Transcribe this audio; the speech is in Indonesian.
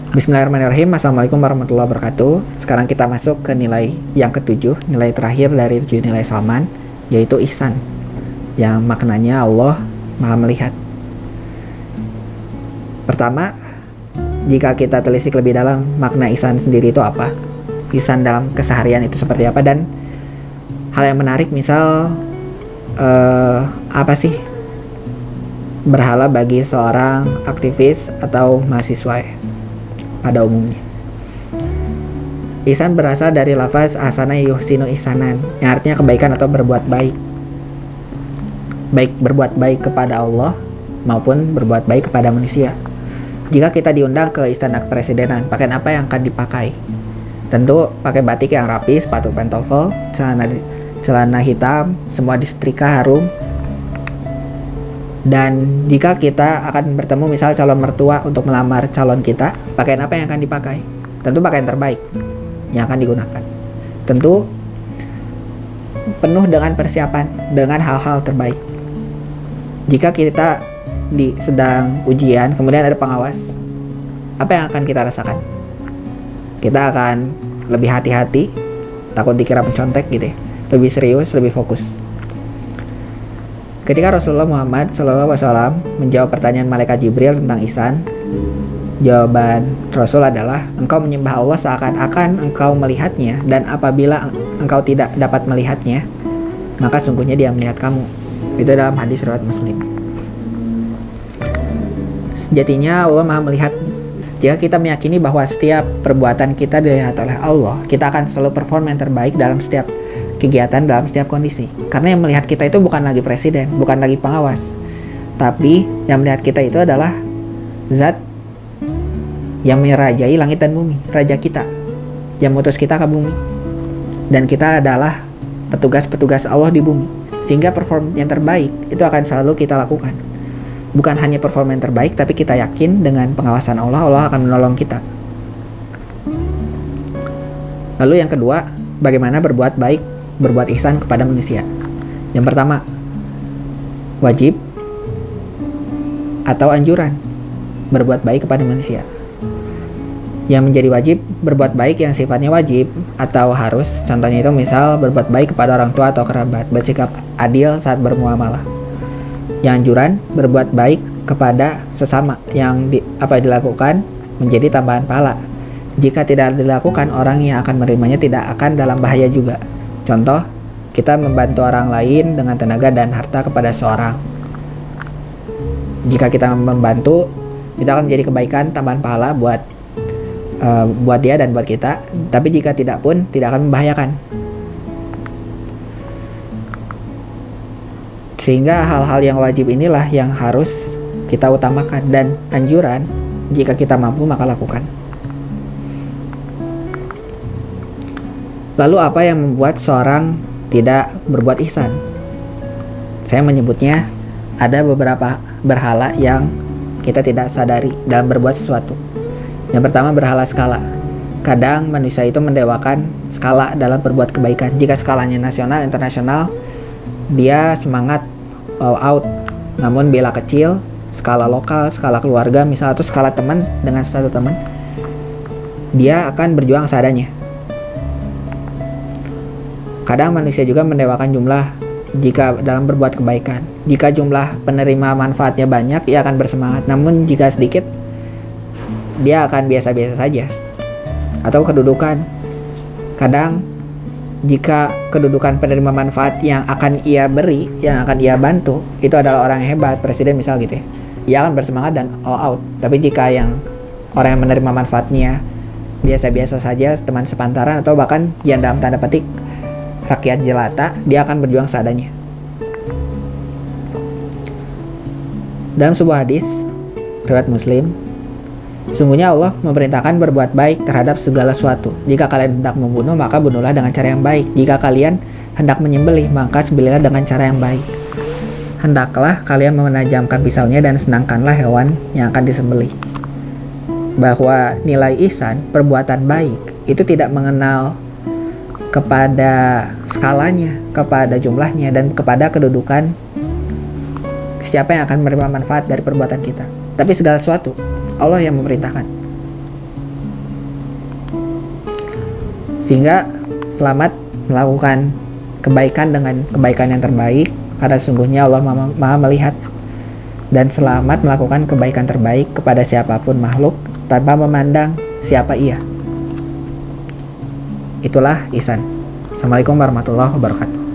Bismillahirrahmanirrahim. Assalamualaikum warahmatullahi wabarakatuh. Sekarang kita masuk ke nilai yang ketujuh, nilai terakhir dari 7 nilai Salman, yaitu ihsan, yang maknanya Allah Maha Melihat. Pertama, jika kita telisik lebih dalam makna ihsan sendiri itu apa, ihsan dalam keseharian itu seperti apa, dan hal yang menarik misal apa sih berhala bagi seorang aktivis atau mahasiswa pada umumnya. Ihsan berasal dari lafaz ahsana yuhsinu ihsanan, yang artinya kebaikan atau berbuat baik. Baik berbuat baik kepada Allah maupun berbuat baik kepada manusia. Jika kita diundang ke istana kepresidenan, pakaian apa yang akan dipakai? Tentu pakai batik yang rapi, sepatu pantofel, celana hitam, semua disetrika harum. Dan jika kita akan bertemu misal calon mertua untuk melamar calon kita, pakaian apa yang akan dipakai? Tentu pakaian terbaik yang akan digunakan. Tentu penuh dengan persiapan, dengan hal-hal terbaik. Jika kita sedang ujian, kemudian ada pengawas, apa yang akan kita rasakan? Kita akan lebih hati-hati, takut dikira pencontek gitu ya, lebih serius, lebih fokus. Ketika Rasulullah Muhammad SAW menjawab pertanyaan malaikat Jibril tentang ihsan, jawaban Rasul adalah, engkau menyembah Allah seakan-akan engkau melihatnya, dan apabila engkau tidak dapat melihatnya, maka sungguhnya dia melihat kamu. Itu dalam hadis riwayat Muslim. Sejatinya Allah Maha Melihat. Jika kita meyakini bahwa setiap perbuatan kita dilihat oleh Allah, kita akan selalu perform yang terbaik dalam setiap kegiatan, dalam setiap kondisi. Karena yang melihat kita itu bukan lagi presiden, bukan lagi pengawas, tapi yang melihat kita itu adalah zat yang merajai langit dan bumi, raja kita yang mengutus kita ke bumi, dan kita adalah petugas-petugas Allah di bumi. Sehingga perform yang terbaik itu akan selalu kita lakukan. Bukan hanya perform yang terbaik, tapi kita yakin dengan pengawasan Allah, Allah akan menolong kita. Lalu yang kedua, bagaimana berbuat baik, berbuat ihsan kepada manusia. Yang pertama, wajib atau anjuran berbuat baik kepada manusia. Yang menjadi wajib, berbuat baik yang sifatnya wajib atau harus. Contohnya itu misal berbuat baik kepada orang tua atau kerabat, bersikap adil saat bermuamalah. Yang anjuran, berbuat baik kepada sesama, yang dilakukan menjadi tambahan pahala. Jika tidak dilakukan, orang yang akan menerimanya tidak akan dalam bahaya juga. Contoh, kita membantu orang lain dengan tenaga dan harta kepada seorang. Jika kita membantu, itu akan menjadi kebaikan, tambahan pahala buat dia dan buat kita. Tapi jika tidak pun, tidak akan membahayakan. Sehingga hal-hal yang wajib inilah yang harus kita utamakan, dan anjuran jika kita mampu maka lakukan. Lalu apa yang membuat seorang tidak berbuat ihsan? Saya menyebutnya ada beberapa berhala yang kita tidak sadari dalam berbuat sesuatu. Yang pertama, berhala skala. Kadang manusia itu mendewakan skala dalam berbuat kebaikan. Jika skalanya nasional, internasional, dia semangat all out. Namun bila kecil, skala lokal, skala keluarga misal, atau skala teman dengan satu teman, dia akan berjuang seadanya. Kadang manusia juga mendewakan jumlah jika dalam berbuat kebaikan. Jika jumlah penerima manfaatnya banyak, ia akan bersemangat. Namun jika sedikit, dia akan biasa-biasa saja. Atau kedudukan. Kadang jika kedudukan penerima manfaat yang akan ia beri, yang akan ia bantu, itu adalah orang yang hebat, presiden misal gitu ya, ia akan bersemangat dan all out. Tapi jika yang orang yang menerima manfaatnya biasa-biasa saja, teman sepantaran, atau bahkan yang dalam tanda petik rakyat jelata, dia akan berjuang seadanya. Dalam sebuah hadis riwayat Muslim, sungguhnya Allah memerintahkan berbuat baik terhadap segala sesuatu. Jika kalian hendak membunuh, maka bunuhlah dengan cara yang baik. Jika kalian hendak menyembelih, maka sembelihlah dengan cara yang baik. Hendaklah kalian menajamkan pisaunya dan senangkanlah hewan yang akan disembelih. Bahwa nilai ihsan, perbuatan baik, itu tidak mengenal kepada skalanya, kepada jumlahnya, dan kepada kedudukan siapa yang akan menerima manfaat dari perbuatan kita. Tapi segala sesuatu Allah yang memerintahkan. Sehingga selamat melakukan kebaikan dengan kebaikan yang terbaik, karena sesungguhnya Allah maha melihat. Dan selamat melakukan kebaikan terbaik kepada siapapun makhluk tanpa memandang siapa ia. Itulah ihsan. Assalamualaikum warahmatullahi wabarakatuh.